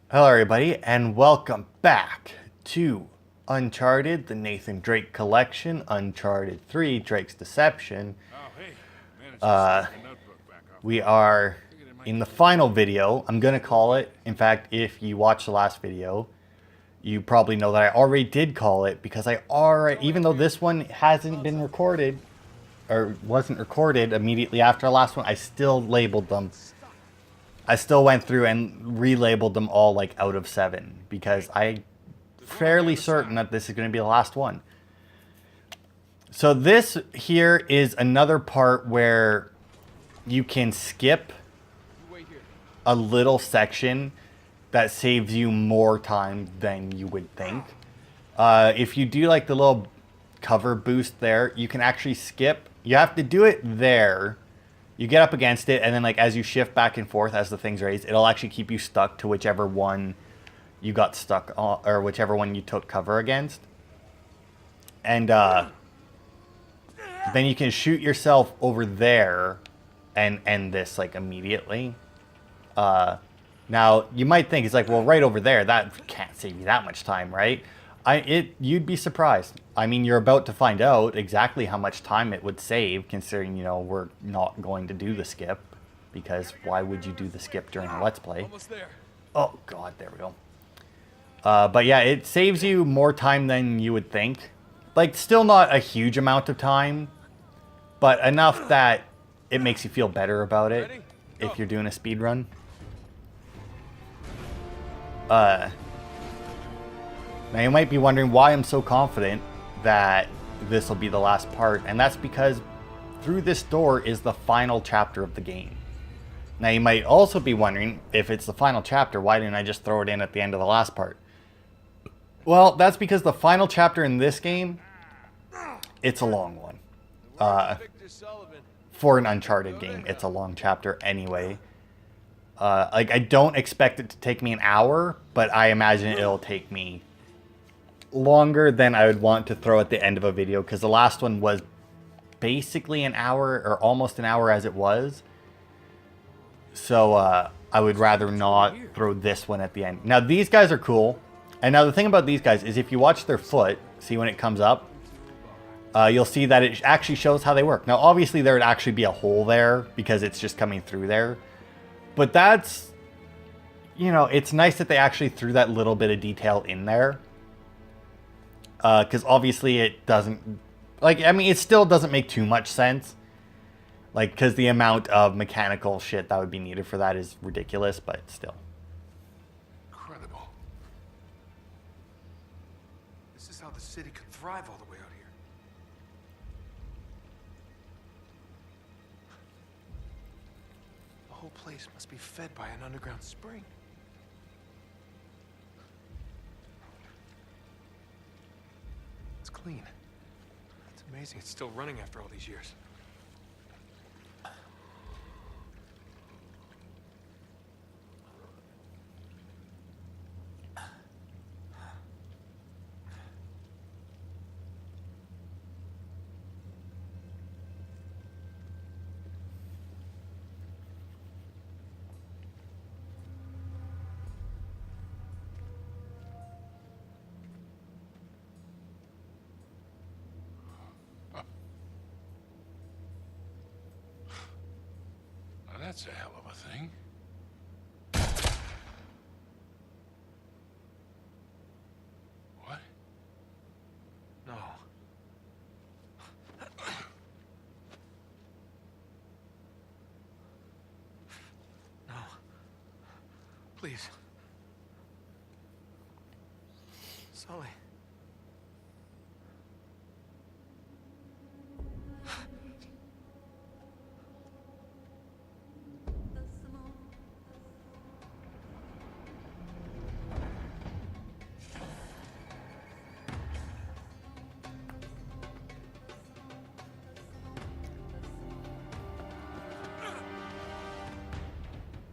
Hello everybody and welcome back to Uncharted, the Nathan Drake Collection, Uncharted 3, Drake's Deception. Oh, hey. Managed to sneak the notebook back off. We are in the final video, I'm going to call it. In fact, if you watched the last video, you probably know that I already did call it because even though this one hasn't been recorded, or wasn't recorded immediately after the last one, I still labeled them. I still went through and relabeled them all like out of 7 because I'm fairly certain that this is going to be the last one. So this here is another part where you can skip a little section that saves you more time than you would think. If you do like the little cover boost there, you can actually skip. You have to do it there. You get up against it, and then like as you shift back and forth as the thing's raised, it'll actually keep you stuck to whichever one you got stuck on, or whichever one you took cover against. And then you can shoot yourself over there and end this like immediately. Now you might think it's like, well, right over there, that can't save you that much time, right? You'd be surprised. I mean, you're about to find out exactly how much time it would save, considering, you know, we're not going to do the skip, because why would you do the skip during a Let's Play? Almost there. Oh, God, there we go. But yeah, it saves you more time than you would think. Like, still not a huge amount of time, but enough that it makes you feel better about it if you're doing a speed run. Now you might be wondering why I'm so confident that this will be the last part, and that's because through this door is the final chapter of the game. Now you might also be wondering, if it's the final chapter, why didn't I just throw it in at the end of the last part? Well, that's because the final chapter in this game, it's a long one. For an Uncharted game, it's a long chapter anyway. Like, I don't expect it to take me an hour, but I imagine it'll take me longer than I would want to throw at the end of a video, because the last one was basically an hour, or almost an hour as it was. So I would rather not throw this one at the end. Now these guys are cool, and now the thing about these guys is if you watch their foot, see when it comes up, you'll see that it actually shows how they work. Now obviously there would actually be a hole there because it's just coming through there, but that's, you know, it's nice that they actually threw that little bit of detail in there. Because obviously it doesn't, like, I mean, it still doesn't make too much sense. Like, because the amount of mechanical shit that would be needed for that is ridiculous, but still. Incredible. This is how the city could thrive all the way out here. The whole place must be fed by an underground spring. It's clean. It's amazing it's still running after all these years. That's a hell of a thing. What? No. No. Please. Sully.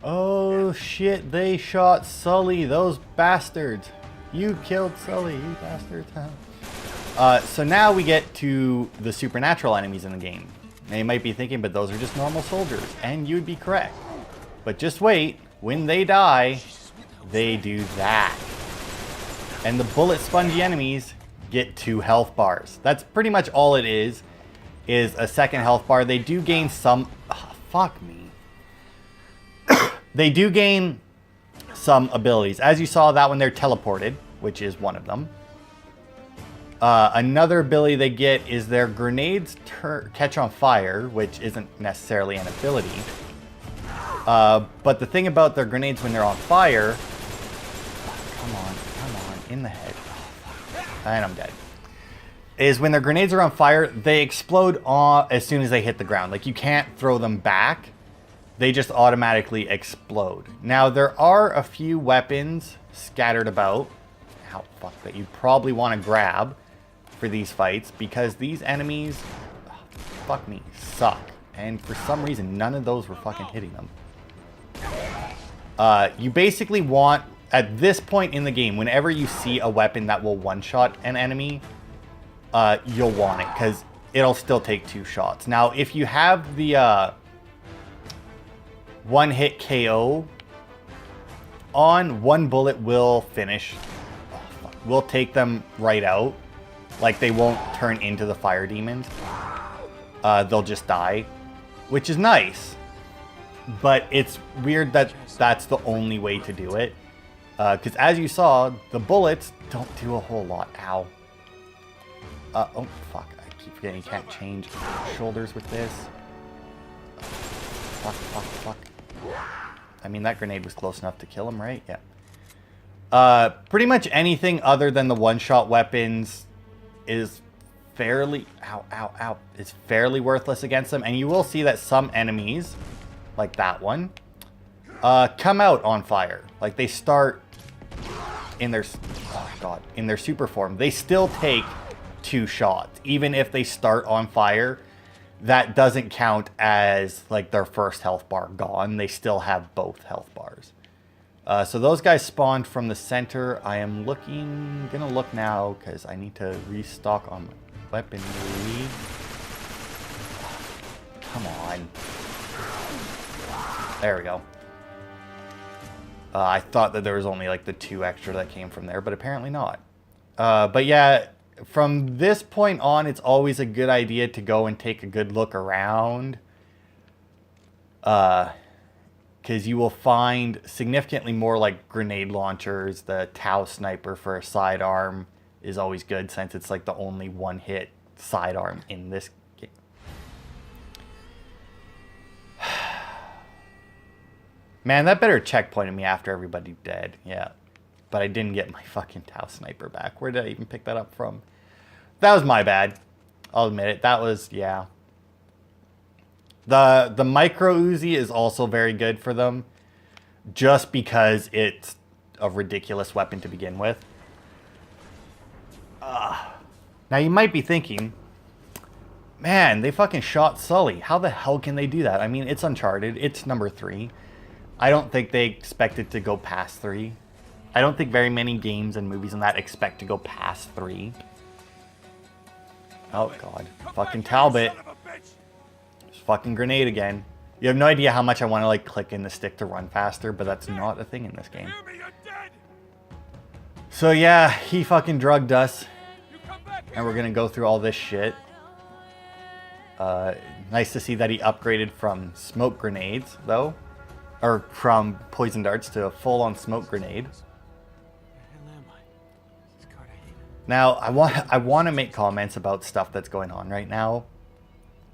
Oh shit, they shot Sully, those bastards. You killed Sully, you bastards. So now we get to the supernatural enemies in the game. Now you might be thinking, but those are just normal soldiers, and you'd be correct. But just wait, when they die, they do that. And the bullet spongy enemies get 2 health bars. That's pretty much all it is a second health bar. They do gain some... Oh, fuck me. They do gain some abilities. As you saw, that one they're teleported, which is one of them. Another ability they get is their grenades catch on fire, which isn't necessarily an ability. But the thing about their grenades when they're on fire... Come on, in the head. And I'm dead. Is when their grenades are on fire, they explode as soon as they hit the ground. Like, you can't throw them back. They just automatically explode. Now, there are a few weapons scattered about. Ow, fuck, that you probably want to grab for these fights, because these enemies, fuck me, suck. And for some reason, none of those were fucking hitting them. You basically want, at this point in the game, whenever you see a weapon that will one-shot an enemy, you'll want it, because it'll still take 2 shots. Now, if you have the one-hit KO on, 1 bullet will finish. Will take them right out. Like, they won't turn into the fire demons. They'll just die, which is nice. But it's weird that that's the only way to do it. Because as you saw, the bullets don't do a whole lot. Ow. Oh, fuck. I keep forgetting you can't change shoulders with this. Fuck. I mean, that grenade was close enough to kill him, right? Yeah. Pretty much anything other than the one-shot weapons is fairly... Ow. Is fairly worthless against them. And you will see that some enemies, like that one, come out on fire. Like, they start in their... Oh, God. In their super form. They still take 2 shots. Even if they start on fire, that doesn't count as, like, their first health bar gone. They still have both health bars. So those guys spawned from the center. I am gonna look now, because I need to restock on weaponry. Come on. There we go. I thought that there was only like the 2 extra that came from there, but apparently not. But yeah, from this point on, it's always a good idea to go and take a good look around. Because you will find significantly more like grenade launchers. The Tau sniper for a sidearm is always good, since it's like the only one-hit sidearm in this game. Man, that better checkpointed me after everybody dead. Yeah. But I didn't get my fucking Tau sniper back. Where did I even pick that up from? That was my bad. I'll admit it. That was, yeah. The micro Uzi is also very good for them, just because it's a ridiculous weapon to begin with. Now you might be thinking, man, they fucking shot Sully. How the hell can they do that? I mean, it's Uncharted. It's number 3. I don't think they expect it to go past 3. I don't think very many games and movies and that expect to go past 3. Oh, God. Fucking Talbot. Fucking grenade again. You have no idea how much I want to like click in the stick to run faster, but that's not a thing in this game. So yeah, he fucking drugged us. And we're gonna go through all this shit. Nice to see that he upgraded from smoke grenades, though. Or from poison darts to a full-on smoke grenade. Now, I want to make comments about stuff that's going on right now.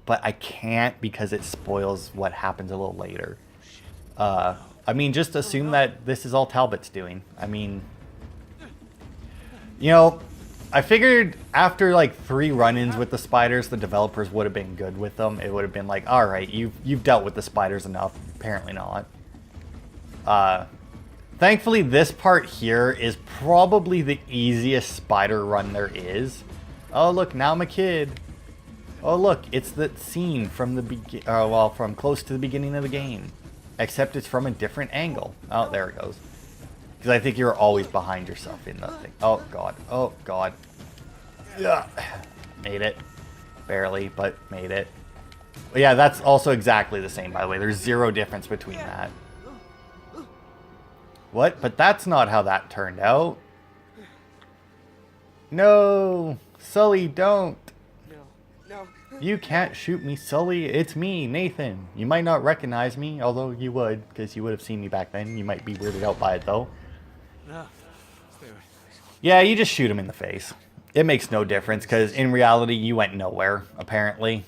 But I can't, because it spoils what happens a little later. I mean, just assume that this is all Talbot's doing. I mean, you know, I figured after like 3 run-ins with the spiders, the developers would have been good with them. It would have been like, all right, you've dealt with the spiders enough. Apparently not. Thankfully, this part here is probably the easiest spider run there is. Oh, look, now I'm a kid. Oh, look, it's the scene from the from close to the beginning of the game. Except it's from a different angle. Oh, there it goes. Because I think you're always behind yourself in that thing. Oh, God. Oh, God. Yeah. Made it. Barely, but made it. But yeah, that's also exactly the same, by the way. There's 0 difference between that. What? But that's not how that turned out. No! Sully, don't! No. You can't shoot me, Sully. It's me, Nathan. You might not recognize me, although you would, because you would have seen me back then. You might be weirded out by it, though. No. Stay away. Yeah, you just shoot him in the face. It makes no difference, because in reality, you went nowhere, apparently.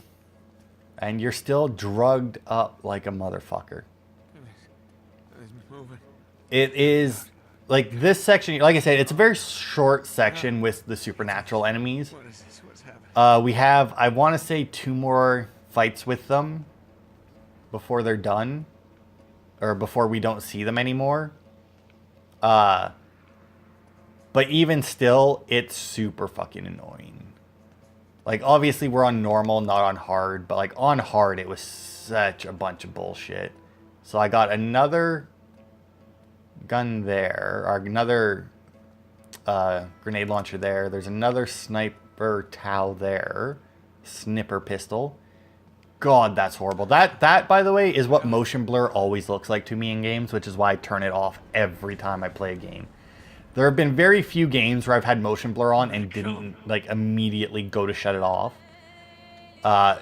And you're still drugged up like a motherfucker. It's moving. It is, like, this section, like I said, it's a very short section with the supernatural enemies. What is this? What's happening? We have, I want to say, 2 more fights with them before they're done. Or before we don't see them anymore. But even still, it's super fucking annoying. Like, obviously, we're on normal, not on hard. But, like, on hard, it was such a bunch of bullshit. So I got another gun there. Or another grenade launcher there. There's another sniper Tau there. Snipper pistol. God, that's horrible. That, by the way, is what motion blur always looks like to me in games. Which is why I turn it off every time I play a game. There have been very few games where I've had motion blur on and didn't, like, immediately go to shut it off.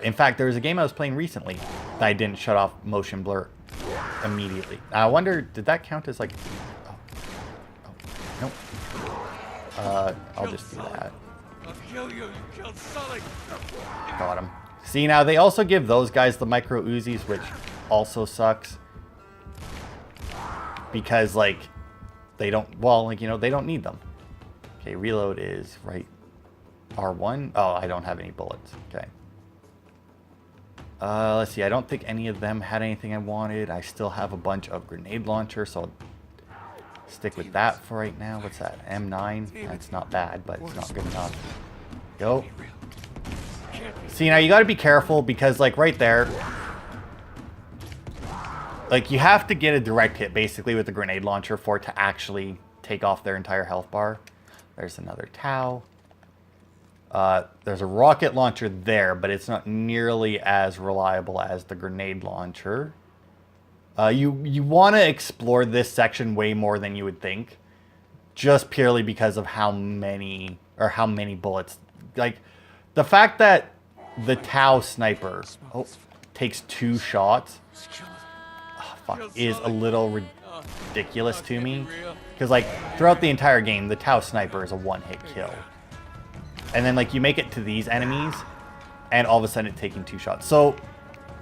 In fact, there was a game I was playing recently that I didn't shut off motion blur immediately. I wonder, did that count as, like... Nope. I'll just do that. I'll kill you. You killed Sully. Got him. See, now, they also give those guys the micro Uzis, which also sucks. Because, like... They don't, well, like, you know, they don't need them. Okay, reload is right. R1. Oh, I don't have any bullets. Okay. Let's see. I don't think any of them had anything I wanted. I still have a bunch of grenade launcher, so I'll stick with that for right now. What's that? M9? That's not bad, but it's not good enough. Go. See, now you got to be careful because, like, right there... Like, you have to get a direct hit, basically, with the grenade launcher for it to actually take off their entire health bar. There's another Tau. There's a rocket launcher there, but it's not nearly as reliable as the grenade launcher. You want to explore this section way more than you would think. Just purely because of how many bullets. Like, the fact that the Tau sniper takes 2 shots... is a little ridiculous to me. Because, like, throughout the entire game, the Tau sniper is a 1-hit kill. And then, like, you make it to these enemies, and all of a sudden it's taking 2 shots. So,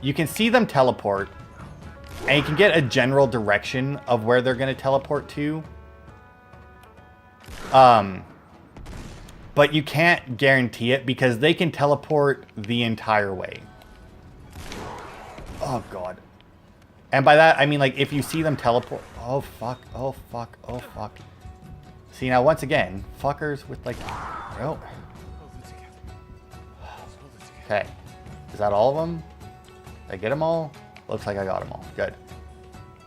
you can see them teleport, and you can get a general direction of where they're going to teleport to. But you can't guarantee it, because they can teleport the entire way. Oh, God. And by that, I mean, like, if you see them teleport... Oh, fuck. Oh, fuck. Oh, fuck. See, now, once again, fuckers with, like... Oh. Okay. Is that all of them? Did I get them all? Looks like I got them all. Good.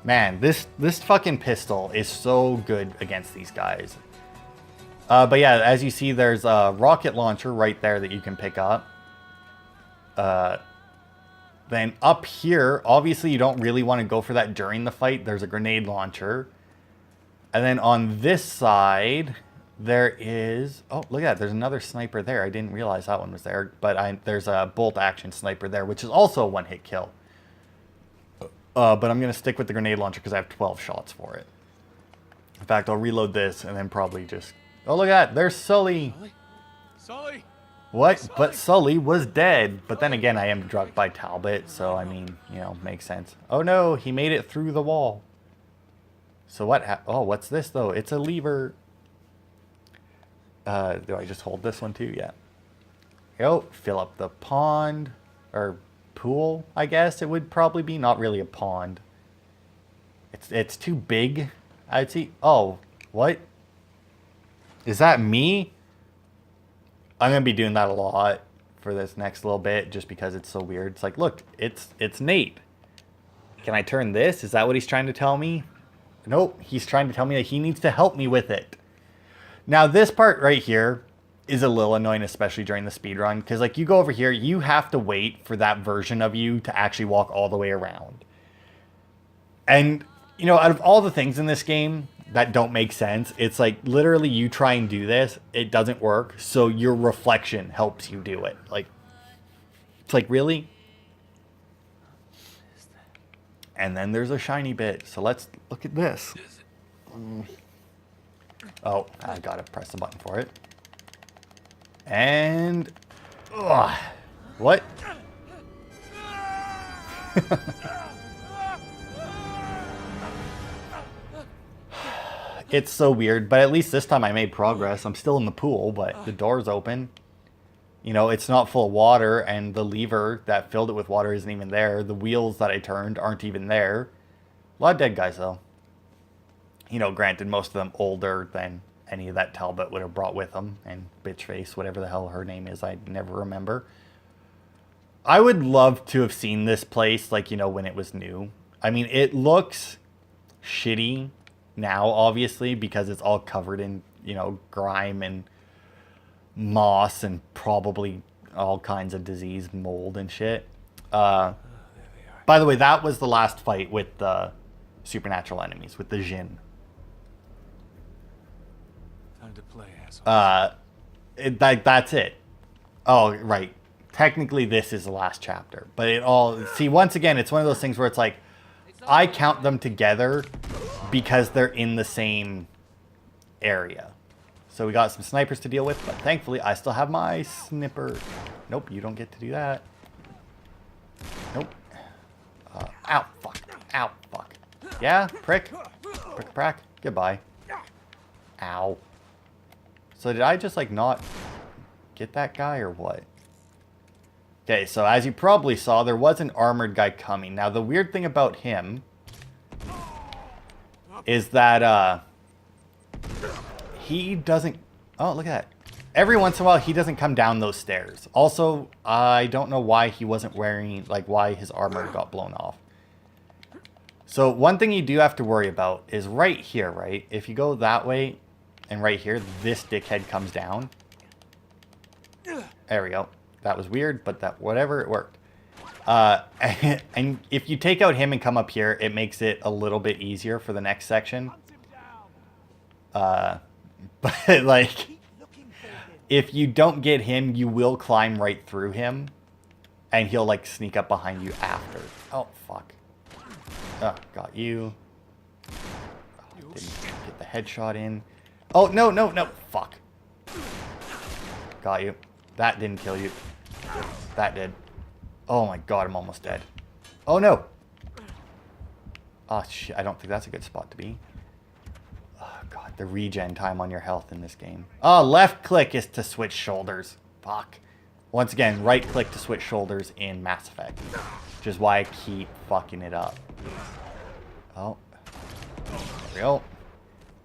Man, this fucking pistol is so good against these guys. But yeah, as you see, there's a rocket launcher right there that you can pick up. Then up here, obviously you don't really want to go for that during the fight. There's a grenade launcher. And then on this side, there is... Oh, look at that. There's another sniper there. I didn't realize that one was there. But there's a bolt action sniper there, which is also a 1-hit kill. But I'm going to stick with the grenade launcher because I have 12 shots for it. In fact, I'll reload this and then probably just... Oh, look at that. There's Sully. Sully. What? Sully. But Sully was dead. But then again, I am drugged by Talbot, so I mean, you know, makes sense. Oh no, he made it through the wall. So what? Oh, what's this though? It's a lever. Do I just hold this one too? Yeah. Go fill up the pond or pool. I guess it would probably be, not really a pond. It's too big. I'd see. Oh, what? Is that me? I'm going to be doing that a lot for this next little bit just because it's so weird. It's like, look, it's Nate. Can I turn this? Is that what he's trying to tell me? Nope, he's trying to tell me that he needs to help me with it. Now, this part right here is a little annoying, especially during the speedrun. Because, like, you go over here, you have to wait for that version of you to actually walk all the way around. And, you know, out of all the things in this game, that don't make sense. It's like literally you try and do this, it doesn't work, so your reflection helps you do it. Like, it's like, really? And then there's a shiny bit. So let's look at this. Oh, I gotta press the button for it. And... ugh, what? It's so weird, but at least this time I made progress. I'm still in the pool, but the door's open. You know, it's not full of water, and the lever that filled it with water isn't even there. The wheels that I turned aren't even there. A lot of dead guys, though. You know, granted, most of them older than any of that Talbot would have brought with him. And Bitchface, whatever the hell her name is, I never remember. I would love to have seen this place, like, you know, when it was new. I mean, it looks shitty now, obviously, because it's all covered in, you know, grime and moss and probably all kinds of disease, mold and shit. By the way, that was the last fight with the supernatural enemies, with the Jinn. Time to play, asshole. That's it. Oh, right. Technically, this is the last chapter. But it all... See, once again, it's one of those things where it's like, I count them together because they're in the same area. So we got some snipers to deal with, but thankfully I still have my snipper. Nope, you don't get to do that. Nope. Ow, fuck. Ow, fuck. Yeah, prick. Prick, prack. Goodbye. Ow. So did I just, like, not get that guy or what? Okay, so as you probably saw, there was an armored guy coming. Now, the weird thing about him is that, he doesn't... Oh, look at that. Every once in a while, he doesn't come down those stairs. Also, I don't know why he wasn't wearing... Like, why his armor got blown off. So, one thing you do have to worry about is right here, right? If you go that way, and right here, this dickhead comes down. There we go. That was weird, but that whatever, it worked. And if you take out him and come up here, it makes it a little bit easier for the next section. But, like, if you don't get him, you will climb right through him. And he'll, like, sneak up behind you after. Oh, fuck. Oh, got you. Oh, didn't get the headshot in. Oh, no, no, no. Fuck. Got you. That didn't kill you. That did. Oh, my God, I'm almost dead. Oh, no. Oh, shit. I don't think that's a good spot to be. Oh, God, the regen time on your health in this game. Oh, left click is to switch shoulders. Fuck. Once again, right click to switch shoulders in Mass Effect. Which is why I keep fucking it up. Oh. There we go.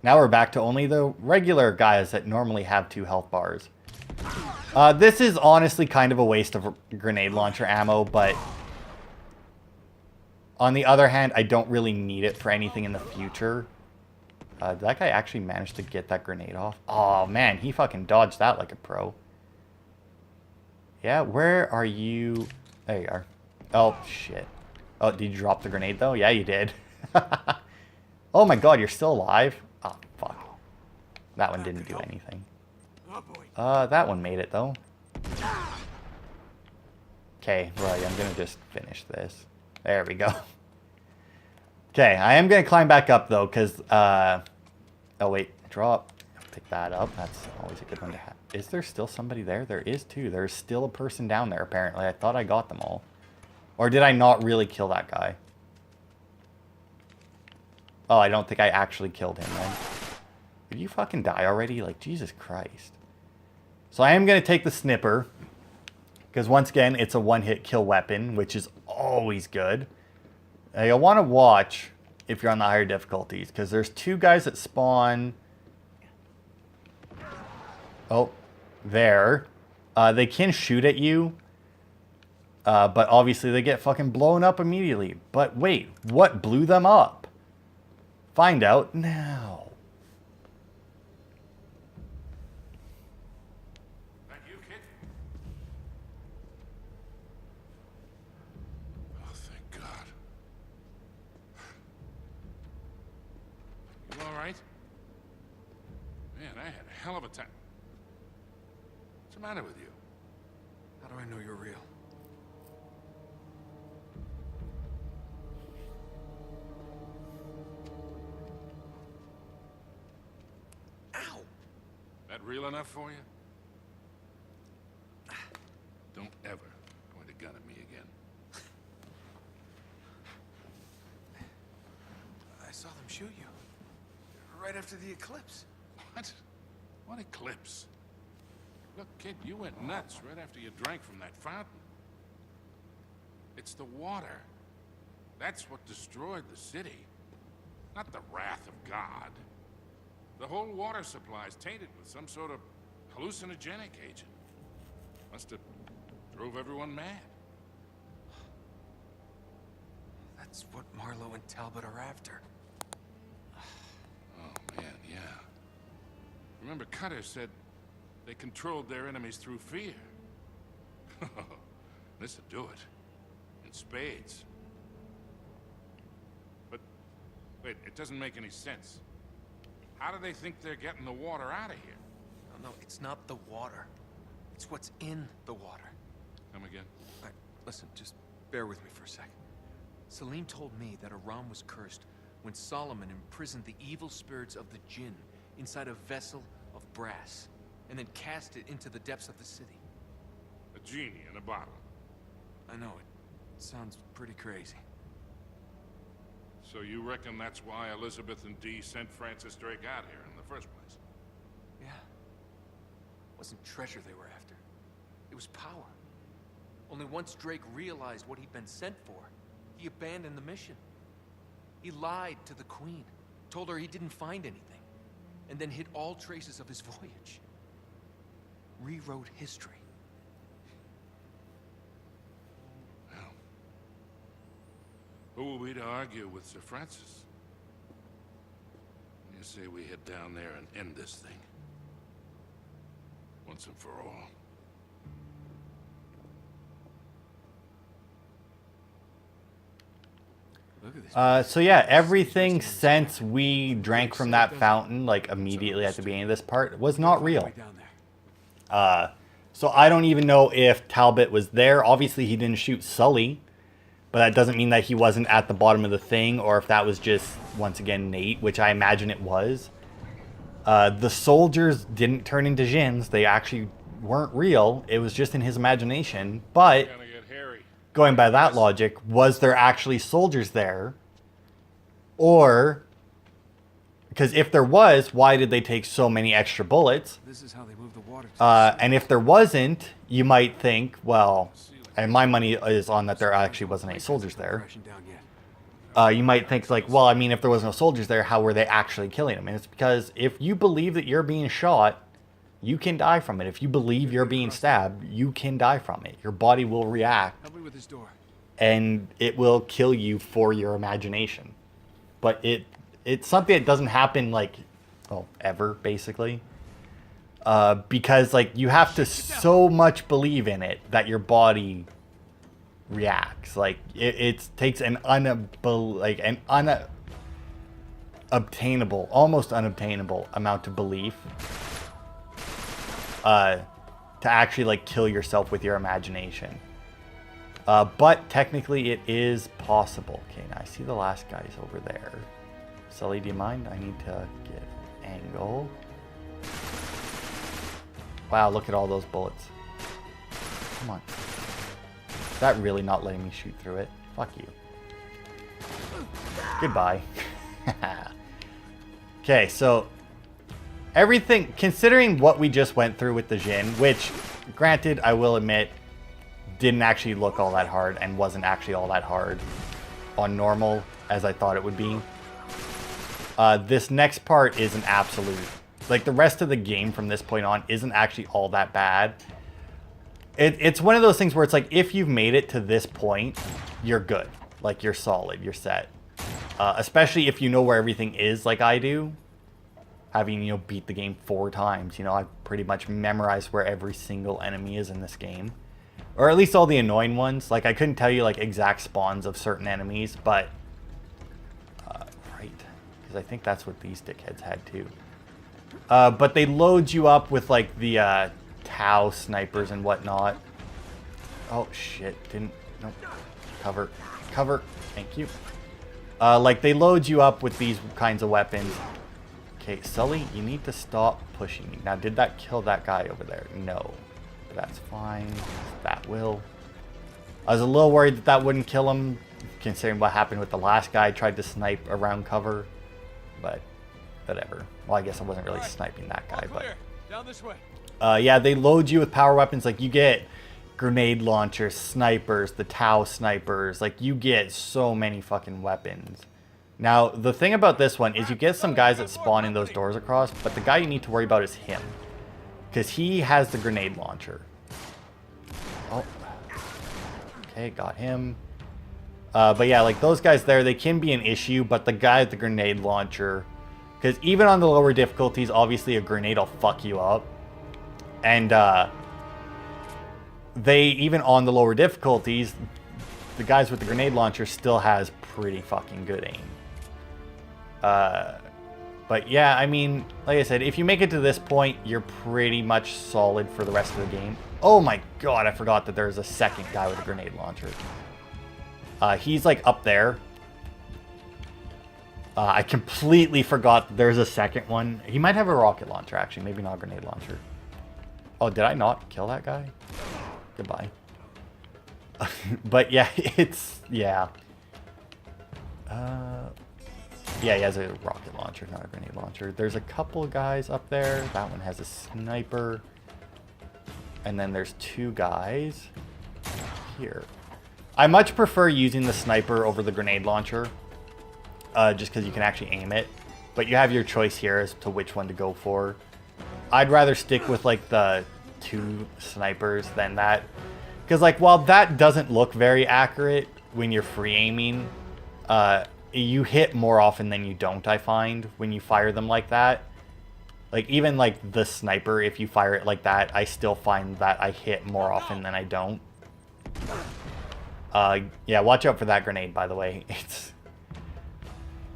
Now we're back to only the regular guys that normally have 2 health bars. This is honestly kind of a waste of grenade launcher ammo, but... On the other hand, I don't really need it for anything in the future. Did that guy actually manage to get that grenade off? Oh, man, he fucking dodged that like a pro. Yeah, where are you? There you are. Oh, shit. Oh, did you drop the grenade, though? Yeah, you did. Oh, my God, you're still alive? Oh, fuck. That one didn't do anything. That one made it, though. Okay, right, I'm gonna just finish this. There we go. Okay, I am gonna climb back up, though, because, oh, wait, drop. Pick that up. That's always a good one to have. Is there still somebody there? There is, too. There's still a person down there, apparently. I thought I got them all. Or did I not really kill that guy? Oh, I don't think I actually killed him, then. Did you fucking die already? Like, Jesus Christ. So I am going to take the snipper. Because once again, it's a one-hit kill weapon, which is always good. Now, you'll want to watch if you're on the higher difficulties. Because there's 2 guys that spawn... Oh, there. They can shoot at you. But obviously they get fucking blown up immediately. But wait, what blew them up? Find out now. That you, kid? Oh, thank God. You all right? Man, I had a hell of a time. What's the matter with you? How do I know you're real? Ow! That real enough for you? Don't ever point a gun at me again. I saw them shoot you. Right after the eclipse. What? What eclipse? Look, kid, you went nuts right after you drank from that fountain. It's the water. That's what destroyed the city. Not the wrath of God. The whole water supply is tainted with some sort of hallucinogenic agent. Must have drove everyone mad. That's what Marlowe and Talbot are after. Oh, man, yeah. Remember, Cutter said they controlled their enemies through fear. This'll do it. In spades. But, wait, it doesn't make any sense. How do they think they're getting the water out of here? No, it's not the water. It's what's in the water. Come again? All right, listen, just bear with me for a second. Salim told me that Iram was cursed when Solomon imprisoned the evil spirits of the jinn inside a vessel of brass, and then cast it into the depths of the city. A genie in a bottle. I know, it sounds pretty crazy. So you reckon that's why Elizabeth and Dee sent Francis Drake out here in the first place? Yeah. It wasn't treasure they were after. It was power. Only once Drake realized what he'd been sent for, he abandoned the mission. He lied to the Queen, told her he didn't find anything, and then hid all traces of his voyage. Rewrote history. Well, who will we to argue with Sir Francis? You say we head down there and end this thing. Once and for all. Look at this. So yeah, everything since we drank from that fountain, like immediately at the beginning of this part, was not real. Way down there. So I don't even know if Talbot was there. Obviously, he didn't shoot Sully, but that doesn't mean that he wasn't at the bottom of the thing, or if that was just, once again, Nate, which I imagine it was. The soldiers didn't turn into djinns. They actually weren't real. It was just in his imagination. But Gonna get hairy. going by that logic, was there actually soldiers there? Or, because if there was, why did they take so many extra bullets? This is how they move the water. To And if there wasn't, you might think, well, and my money is on that there actually wasn't any soldiers there. crashing down yet. You might think like, well, I mean, if there was no soldiers there, how were they actually killing them? And it's because if you believe that you're being shot, you can die from it. If you believe you're being stabbed, you can die from it. Your body will react, Help me with this door. and it will kill you for your imagination. But it's something that doesn't happen like, well, ever basically. Because like you have to so much believe in it that your body reacts. Like it takes an unobtainable, almost unobtainable amount of belief to actually like kill yourself with your imagination. But technically it is possible. Okay, now I see the last guy's over there. Sully, do you mind? I need to get an angle. Wow, look at all those bullets. Come on. Is that really not letting me shoot through it? Fuck you. Goodbye. Okay, so everything, considering what we just went through with the Jinn, which, granted, I will admit, didn't actually look all that hard and wasn't actually all that hard on normal as I thought it would be. This next part is an absolute, like the rest of the game from this point on isn't actually all that bad. It's one of those things where it's like, if you've made it to this point, you're good. Like you're solid, you're set. Especially if you know where everything is like I do. Having, you know, beat the game 4 times. You know, I've pretty much memorized where every single enemy is in this game. Or at least all the annoying ones. Like I couldn't tell you like exact spawns of certain enemies, but... right. Because I think that's what these dickheads had too. But they load you up with like the Tau snipers and whatnot. Oh shit! Didn't. Nope. Cover. Cover. Thank you. Like they load you up with these kinds of weapons. Okay, Sully, you need to stop pushing me. Now, did that kill that guy over there? No. That's fine. That will. I was a little worried that that wouldn't kill him, considering what happened with the last guy. I tried to snipe around cover, but whatever. Well, I guess I wasn't really sniping that guy, but down this way. yeah, they load you with power weapons. Like you get grenade launchers, snipers, the Tau snipers. Like you get so many fucking weapons. Now, the thing about this one is you get some guys that spawn in those doors across, but the guy you need to worry about is him, because he has the grenade launcher. Oh. Okay, got him. But yeah, like those guys there, they can be an issue, but the guy with the grenade launcher, because even on the lower difficulties, obviously a grenade will fuck you up. And they, even on the lower difficulties, the guys with the grenade launcher still has pretty fucking good aim. But yeah, I mean, like I said, if you make it to this point, you're pretty much solid for the rest of the game. Oh my god, I forgot that there's a second guy with a grenade launcher. He's like up there. I completely forgot that there's a second one. He might have a rocket launcher, actually. Maybe not a grenade launcher. Oh, did I not kill that guy? Goodbye. But yeah, it's... Yeah. Yeah, he has a rocket launcher, not a grenade launcher. There's a couple guys up there. That one has a sniper. And then there's two guys here. I much prefer using the sniper over the grenade launcher. Just because you can actually aim it. But you have your choice here as to which one to go for. I'd rather stick with like the two snipers than that. Because like while that doesn't look very accurate when you're free aiming, you hit more often than you don't, I find, when you fire them like that. Like even like the sniper, if you fire it like that, I still find that I hit more often than I don't. Yeah, watch out for that grenade, by the way.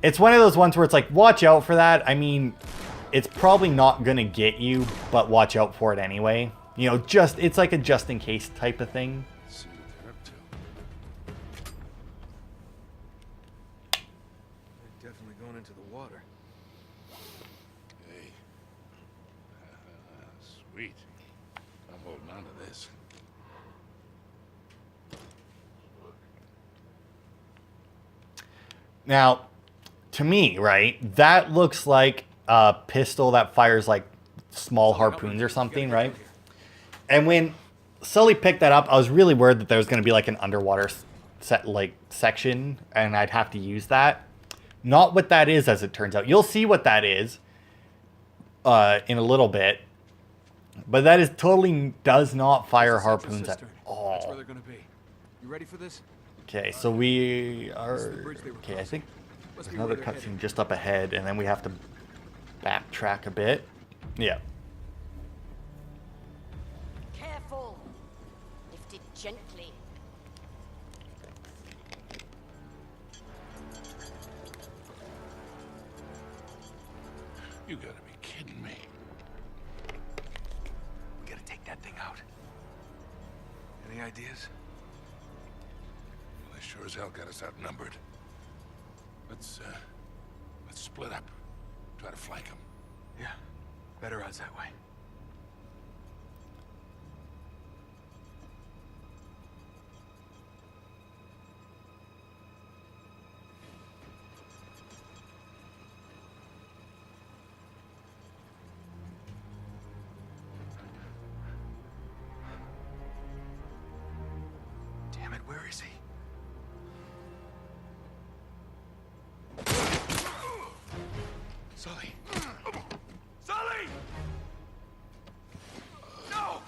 It's one of those ones where it's like, watch out for that. I mean, it's probably not going to get you, but watch out for it anyway. You know, it's like a just in case type of thing. See what they're up to. They're definitely going into the water. Hey. Sweet. I'm holding on to this. Now, to me, right, that looks like a pistol that fires like small harpoons or something, right? And when Sully picked that up, I was really worried that there was going to be like an underwater section and I'd have to use that. Not what that is, as it turns out. You'll see what that is in a little bit. But that is totally does not fire harpoons at all. That's where they're going to be. You ready for this? Okay, so we are... Okay, I think there's another cutscene just up ahead, and then we have to backtrack a bit. Yeah. Careful. Lift it gently. You gotta be kidding me. We gotta take that thing out. Any ideas? Well, they sure as hell got us outnumbered. Let's split up. Try to flank them. Yeah, better odds that way. Damn it, where is he? Sully! Sully! No!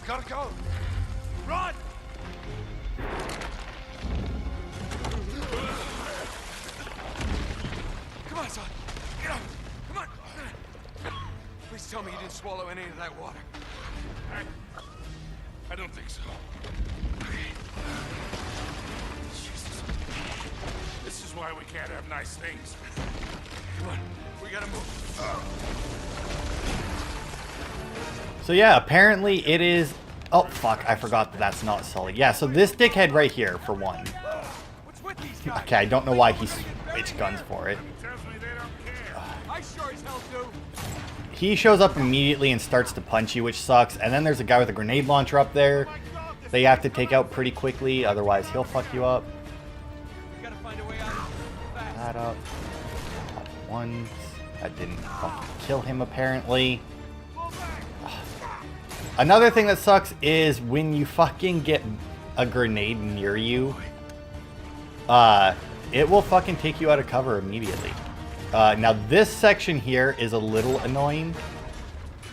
Gotta go. Run! Come on, son. Get up. Come on. Please tell me you didn't swallow any of that water. I don't think so. Jesus. This is why we can't have nice things. Come on. We gotta move. So yeah, apparently it is... Oh, fuck. I forgot that that's not Sully. Yeah, so this dickhead right here, for one. What's with these guys? Okay, I don't know why he switched guns for it. Tells me they don't care. I sure as hell do. He shows up immediately and starts to punch you, which sucks. And then there's a guy with a grenade launcher up there that you have to take out pretty quickly, otherwise he'll fuck you up. We gotta find a way out of this fast. That up. Once. That didn't fucking kill him, apparently. Another thing that sucks is when you fucking get a grenade near you, it will fucking take you out of cover immediately. Now this section here is a little annoying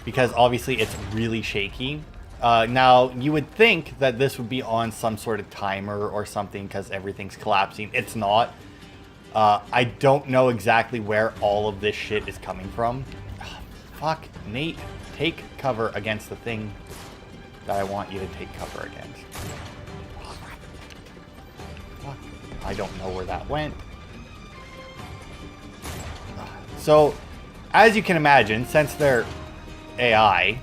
because obviously it's really shaky. Now you would think that this would be on some sort of timer or something because everything's collapsing. It's not. I don't know exactly where all of this shit is coming from. Fuck, Nate. Take cover against the thing that I want you to take cover against. Fuck. I don't know where that went. So, as you can imagine, since they're AI,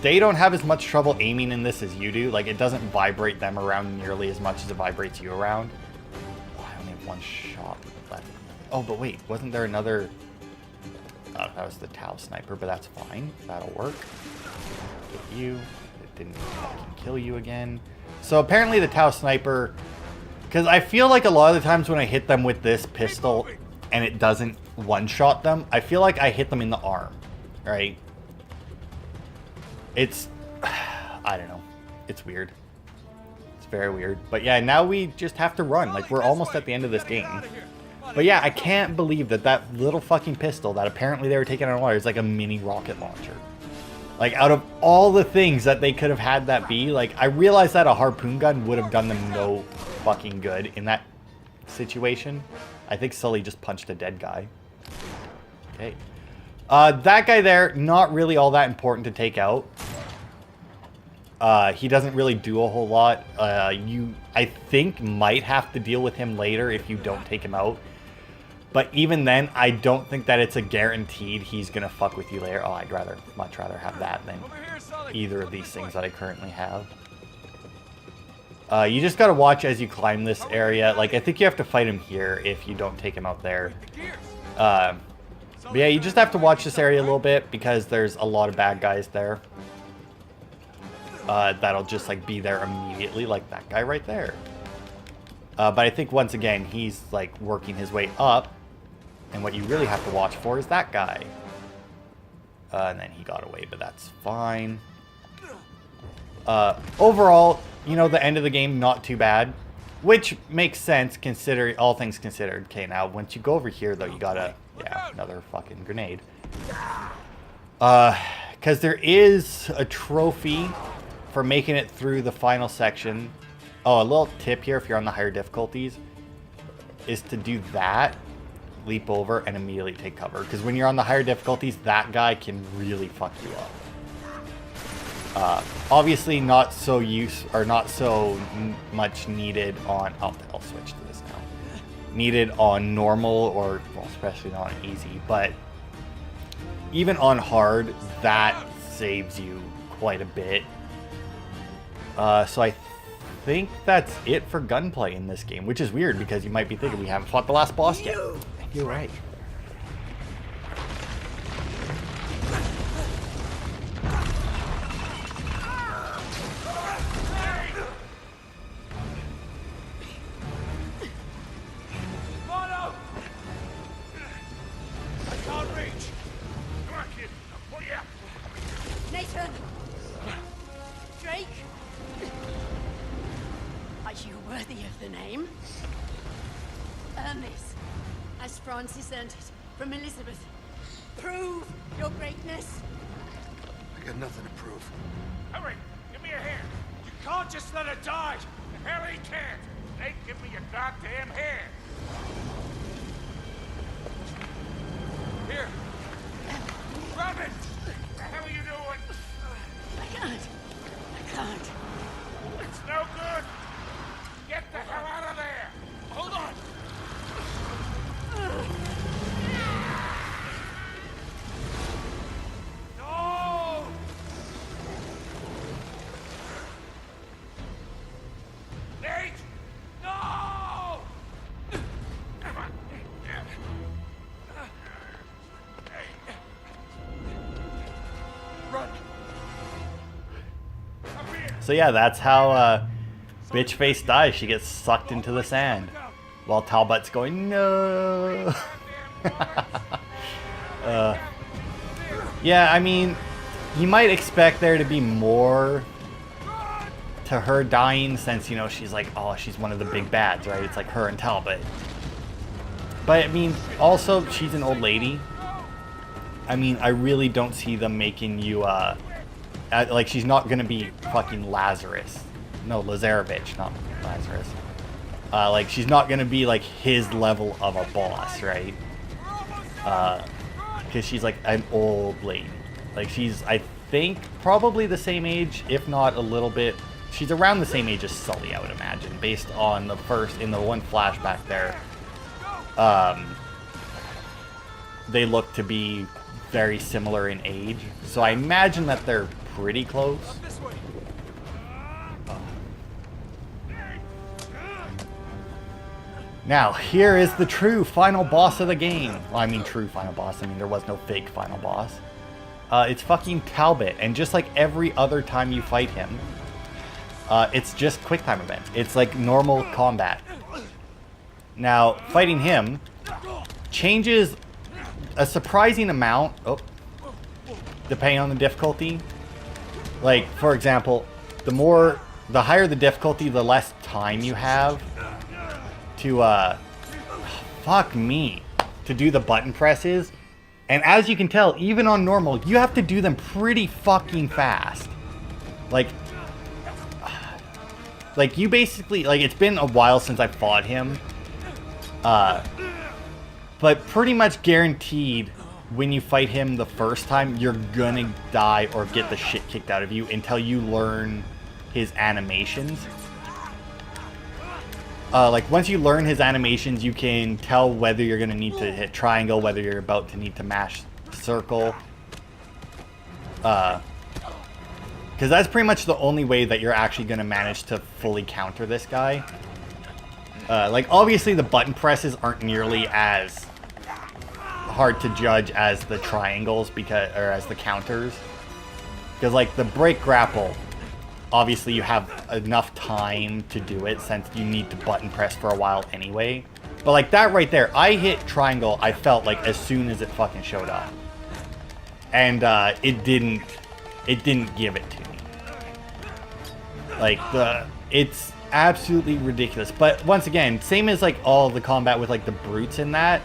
they don't have as much trouble aiming in this as you do. Like, it doesn't vibrate them around nearly as much as it vibrates you around. Oh, I only have one shot left. Oh, but wait, wasn't there another... that was the Tau sniper, but that's fine. That'll work. Get you. It didn't fucking kill you again. So apparently the Tau sniper... Because I feel like a lot of the times when I hit them with this pistol and it doesn't one-shot them, I feel like I hit them in the arm. Right? It's... I don't know. It's weird. It's very weird. But yeah, now we just have to run. Like, we're almost at the end of this game. But yeah, I can't believe that that little fucking pistol that apparently they were taking on water is like a mini rocket launcher. Like, out of all the things that they could have had that be, like, I realize that a harpoon gun would have done them no fucking good in that situation. I think Sully just punched a dead guy. Okay. That guy there, not really all that important to take out. He doesn't really do a whole lot. You, I think, might have to deal with him later if you don't take him out. But even then, I don't think that it's a guaranteed he's going to fuck with you later. Oh, I'd much rather have that than either of these things that I currently have. You just got to watch as you climb this area. Like, I think you have to fight him here if you don't take him out there. But yeah, you just have to watch this area a little bit because there's a lot of bad guys there. That'll just, like, be there immediately, like that guy right there. But I think, once again, he's, like, working his way up. And what you really have to watch for is that guy. And then he got away, but that's fine. Overall, you know, the end of the game, not too bad. Which makes sense, considering all things considered. Okay, now, once you go over here, though, you gotta... Yeah, another fucking grenade. Because there is a trophy for making it through the final section. Oh, a little tip here if you're on the higher difficulties is to do that, leap over, and immediately take cover. Because when you're on the higher difficulties, that guy can really fuck you up. Obviously, not so much needed on. Oh, I'll switch to this now. Needed on normal or, well, especially not on easy, but even on hard, that saves you quite a bit. So I think that's it for gunplay in this game, which is weird because you might be thinking we haven't fought the last boss yet. You're right. Nathan! Drake! Are you worthy of the name? Earn this, as Francis earned it from Elizabeth. Prove your greatness. got nothing to prove. Hurry! Give me a hand! You can't just let her die! The hell he can't! Nate, give me your goddamn hand! Here! Grab it! What the hell are you doing? I can't. It's no good! Get the hell out of there! Hold on! No! Nate! No! Run! So yeah, that's how bitch face dies. She gets sucked into the sand while Talbot's going no. Yeah, I mean, you might expect there to be more to her dying, since, you know, she's like, oh, she's one of the big bads, right? It's like her and Talbot. But I mean, also, she's an old lady. I mean, I really don't see them making you like, she's not gonna be fucking Lazarus. No, Lazarevich, not Lazarus. Like, she's not gonna be like his level of a boss, right? Because she's like an old lady. Like, she's, I think, probably the same age, if not a little bit. She's around the same age as Sully, I would imagine, based on the first, in the one flashback there. They look to be very similar in age, so I imagine that they're pretty close. Now, here is the true final boss of the game. Well, I mean, true final boss. I mean, there was no fake final boss. It's fucking Talbot, and just like every other time you fight him, it's just quick time events. It's like normal combat. Now, fighting him changes a surprising amount, depending on the difficulty. Like, for example, the higher the difficulty, the less time you have to, to do the button presses. And as you can tell, even on normal, you have to do them pretty fucking fast. Like you basically, like, it's been a while since I fought him. But pretty much guaranteed, when you fight him the first time, you're gonna die or get the shit kicked out of you until you learn his animations. Like, once you learn his animations, you can tell whether you're gonna need to hit triangle, whether you're about to need to mash circle. Because that's pretty much the only way that you're actually gonna manage to fully counter this guy. Like, obviously the button presses aren't nearly as hard to judge as the triangles, because, or as the counters. Because, like, the break grapple, obviously you have enough time to do it, since you need to button press for a while anyway. But like that right there, I hit triangle, I felt like, as soon as it fucking showed up. And it didn't give it to me. Like, it's absolutely ridiculous. But once again, same as like all the combat with like the brutes in that,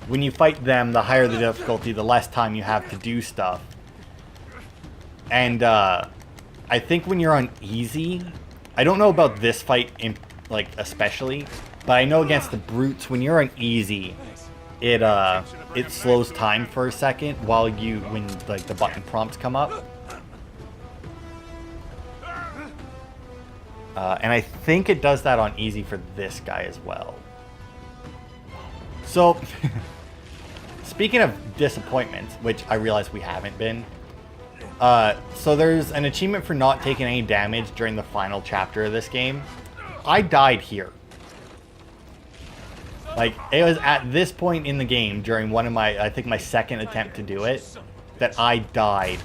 when you fight them, the higher the difficulty, the less time you have to do stuff. And I think when you're on easy, I don't know about this fight in, like, especially, but I know against the brutes, when you're on easy, it slows time for a second while when like the button prompts come up. And I think it does that on easy for this guy as well. So, speaking of disappointments, which I realize we haven't been, so there's an achievement for not taking any damage during the final chapter of this game. I died here. Like, it was at this point in the game, during one of my, I think my second attempt to do it, that I died,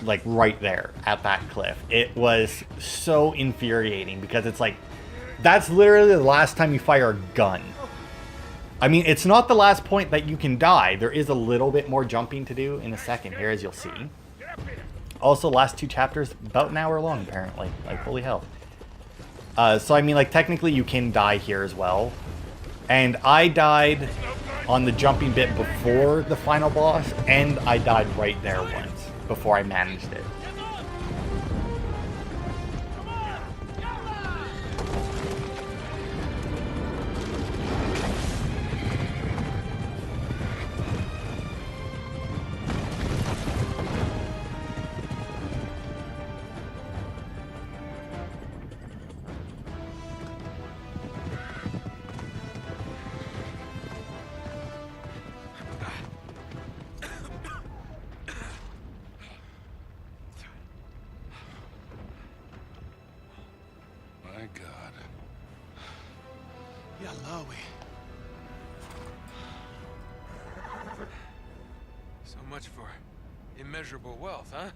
like, right there at that cliff. It was so infuriating, because it's like, that's literally the last time you fire a gun. I mean, it's not the last point that you can die. There is a little bit more jumping to do in a second here, as you'll see. Also, last two chapters, about an hour long, apparently. Like, holy hell. So, I mean, like, technically you can die here as well. And I died on the jumping bit before the final boss, and I died right there once before I managed it. My God. Yalawi. So much for immeasurable wealth, huh?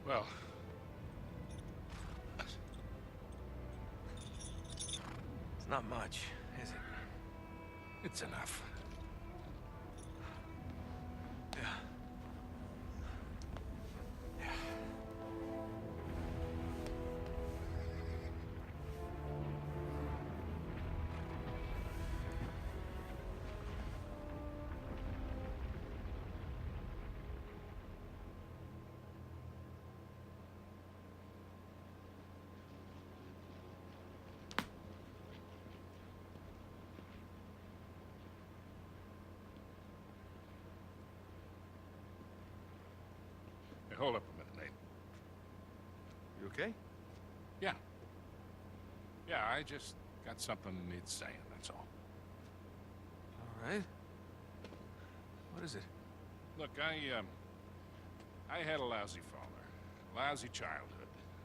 Well, It's not much, is it? it's enough. Yeah. Yeah. Hey, hold up a minute, Nate. You okay? Yeah. Yeah, I just got something that needs saying, that's all. All right. What is it? Look, I had a lousy father, lousy childhood.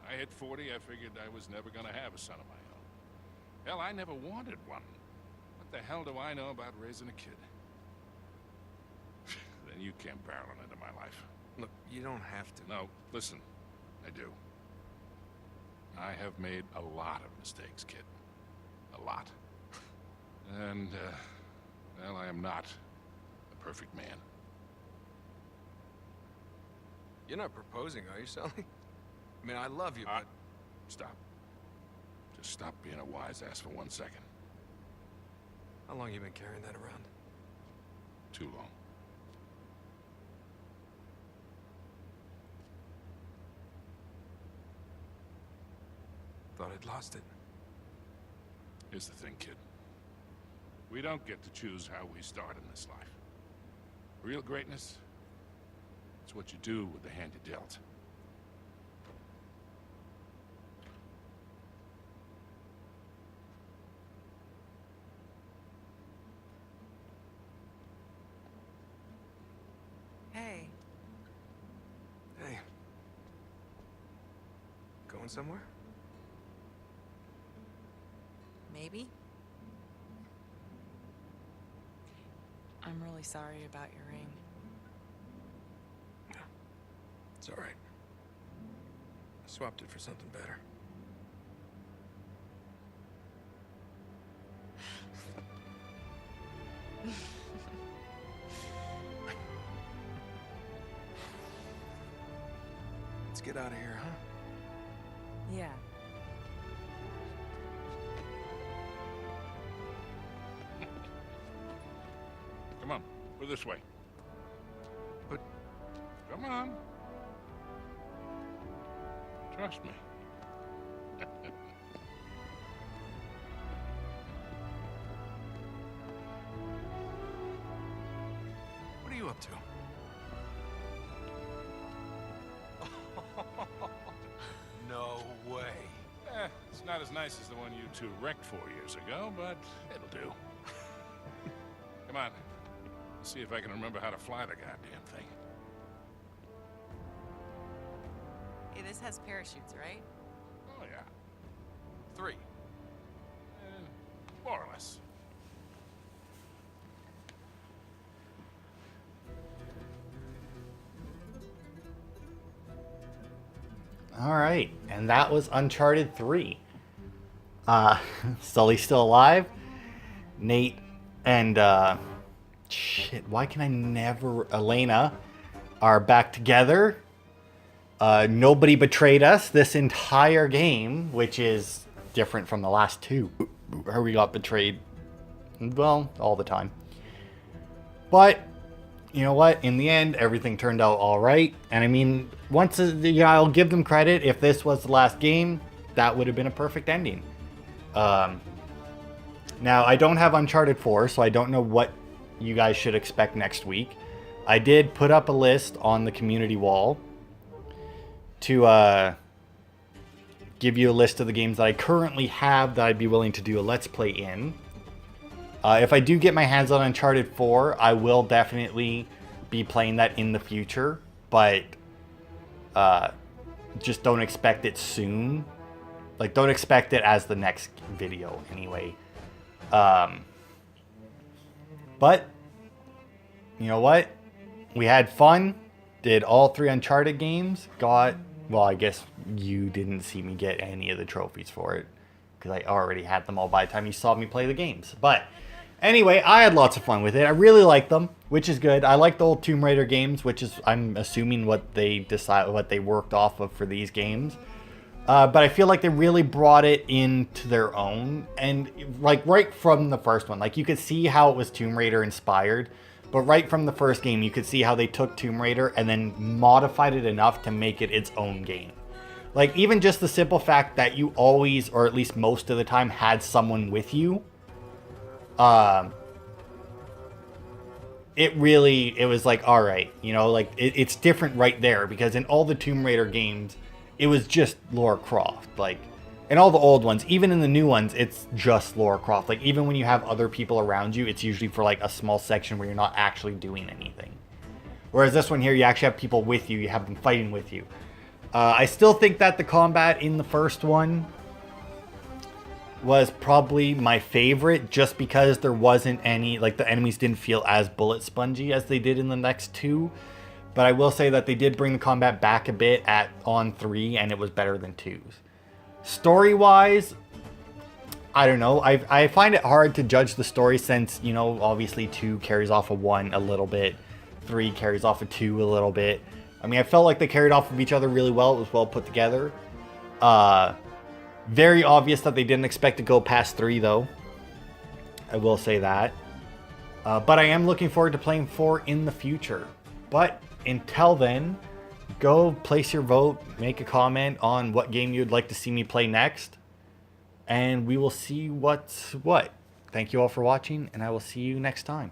I hit 40, I figured I was never gonna have a son of my own. Hell, I never wanted one. What the hell do I know about raising a kid? Then you came barreling into my life. Look, you don't have to. No, listen, I do. I have made a lot of mistakes, kid. A lot. And, well, I am not a perfect man. You're not proposing, are you, Sully? I mean, I love you, but... Stop. Just stop being a wise ass for 1 second. How long you been carrying that around? Too long. Thought I'd lost it. Here's the thing, kid. We don't get to choose how we start in this life. Real greatness, it's what you do with the hand you dealt. Hey, Hey. Going somewhere? maybe? I'm really sorry about your ring. No. It's all right. I swapped it for something better. Let's get out of here, huh? Yeah. Come on, we're this way. But Come on. Trust me. what are you up to? No way. It's not as nice as the one you two wrecked 4 years ago, but it'll do. Come on. Let's see if I can remember how to fly the goddamn thing. Hey, this has parachutes, right? Oh, yeah. 3. More or less. All right, and that was Uncharted 3. Sully's still alive. Nate and shit, why can I never... Elena are back together. Nobody betrayed us this entire game, which is different from the last two, where we got betrayed Well, all the time. But, you know what? In the end, everything turned out all right. And I mean, I'll give them credit. If this was the last game, that would have been a perfect ending. Now, I don't have Uncharted 4, so I don't know what you guys should expect next week. I did put up a list on the community wall to give you a list of the games that I currently have that I'd be willing to do a Let's Play in. If I do get my hands on Uncharted 4, I will definitely be playing that in the future, but just don't expect it soon. Like, don't expect it as the next video anyway. But, you know what? We had fun. Did all 3 Uncharted games. Well, I guess you didn't see me get any of the trophies for it, because I already had them all by the time you saw me play the games. But anyway, I had lots of fun with it. I really like them, which is good. I like the old Tomb Raider games, which is, I'm assuming, what they worked off of for these games. But I feel like they really brought it into their own, and like right from the first one, like you could see how it was Tomb Raider inspired, but right from the first game, you could see how they took Tomb Raider and then modified it enough to make it its own game. Like, even just the simple fact that you always, or at least most of the time, had someone with you. It was like, all right, you know, like it's different right there, because in all the Tomb Raider games, it was just Lara Croft. Like, in all the old ones, even in the new ones, it's just Lara Croft. Like, even when you have other people around you, it's usually for like a small section where you're not actually doing anything. Whereas this one here, you actually have people with you. You have them fighting with you. I still think that the combat in the first one was probably my favorite, just because there wasn't any, like, the enemies didn't feel as bullet spongy as they did in the next 2. But I will say that they did bring the combat back a bit on 3, and it was better than 2's. Story-wise, I don't know. I find it hard to judge the story, since, you know, obviously 2 carries off of 1 a little bit. 3 carries off of 2 a little bit. I mean, I felt like they carried off of each other really well. It was well put together. Very obvious that they didn't expect to go past 3, though. I will say that. But I am looking forward to playing 4 in the future. But until then, go place your vote, make a comment on what game you'd like to see me play next, and we will see what's what. Thank you all for watching, and I will see you next time.